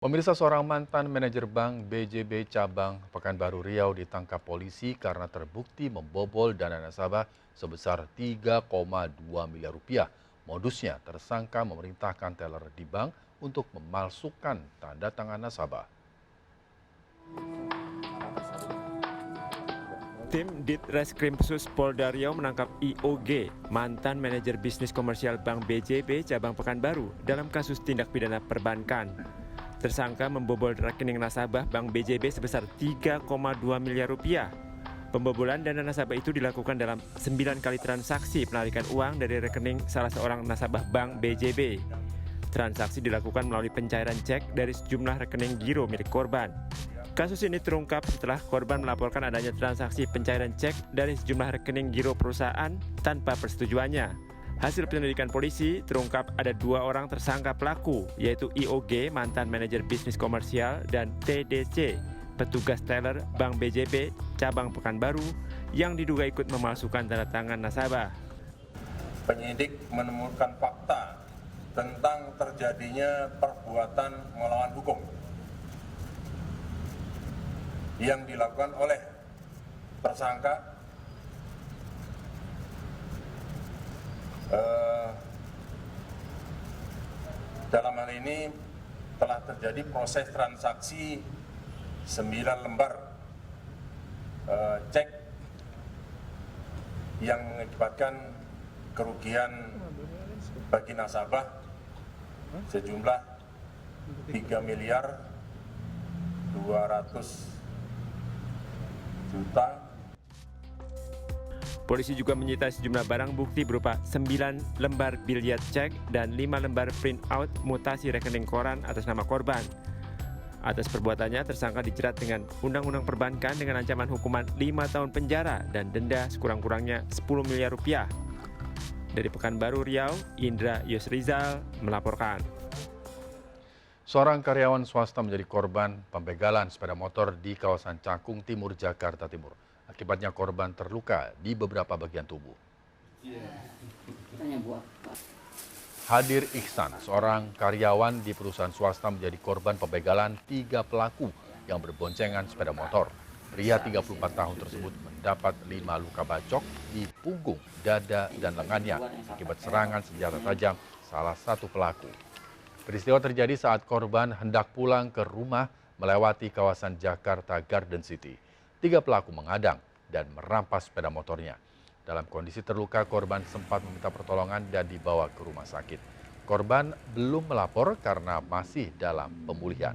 Pemirsa, seorang mantan manajer bank BJB cabang Pekanbaru Riau ditangkap polisi karena terbukti membobol dana nasabah sebesar 3,2 miliar rupiah. Modusnya, tersangka memerintahkan teller di bank untuk memalsukan tanda tangan nasabah. Tim Ditreskrimsus Polda Riau menangkap IOG, mantan manajer bisnis komersial Bank BJB cabang Pekanbaru dalam kasus tindak pidana perbankan. Tersangka membobol rekening nasabah Bank BJB sebesar 3,2 miliar rupiah. Pembobolan dana nasabah itu dilakukan dalam 9 kali transaksi penarikan uang dari rekening salah seorang nasabah Bank BJB. Transaksi dilakukan melalui pencairan cek dari sejumlah rekening giro milik korban. Kasus ini terungkap setelah korban melaporkan adanya transaksi pencairan cek dari sejumlah rekening giro perusahaan tanpa persetujuannya. Hasil penyelidikan polisi terungkap ada 2 orang tersangka pelaku, yaitu IOG, mantan manajer bisnis komersial, dan TDC, petugas teller Bank BJB cabang Pekanbaru yang diduga ikut memalsukan tanda tangan nasabah. Penyidik menemukan fakta tentang terjadinya perbuatan melawan hukum yang dilakukan oleh tersangka dalam hal ini telah terjadi proses transaksi 9 lembar cek yang mengakibatkan kerugian bagi nasabah sejumlah 3 miliar 200 juta. Polisi juga menyita sejumlah barang bukti berupa 9 lembar biliet cek dan 5 lembar print out mutasi rekening koran atas nama korban. Atas perbuatannya, tersangka dijerat dengan Undang-Undang Perbankan dengan ancaman hukuman 5 tahun penjara dan denda sekurang-kurangnya 10 miliar rupiah. Dari Pekanbaru Riau, Indra Yusrizal melaporkan. Seorang karyawan swasta menjadi korban pembegalan sepeda motor di kawasan Cakung Timur, Jakarta Timur. Akibatnya korban terluka di beberapa bagian tubuh. Hadir Iksan, seorang karyawan di perusahaan swasta menjadi korban pembegalan 3 pelaku yang berboncengan sepeda motor. Pria 34 tahun tersebut mendapat 5 luka bacok di punggung, dada, dan lengannya akibat serangan senjata tajam salah satu pelaku. Peristiwa terjadi saat korban hendak pulang ke rumah melewati kawasan Jakarta Garden City. 3 pelaku mengadang dan merampas sepeda motornya. Dalam kondisi terluka, korban sempat meminta pertolongan dan dibawa ke rumah sakit. Korban belum melapor karena masih dalam pemulihan.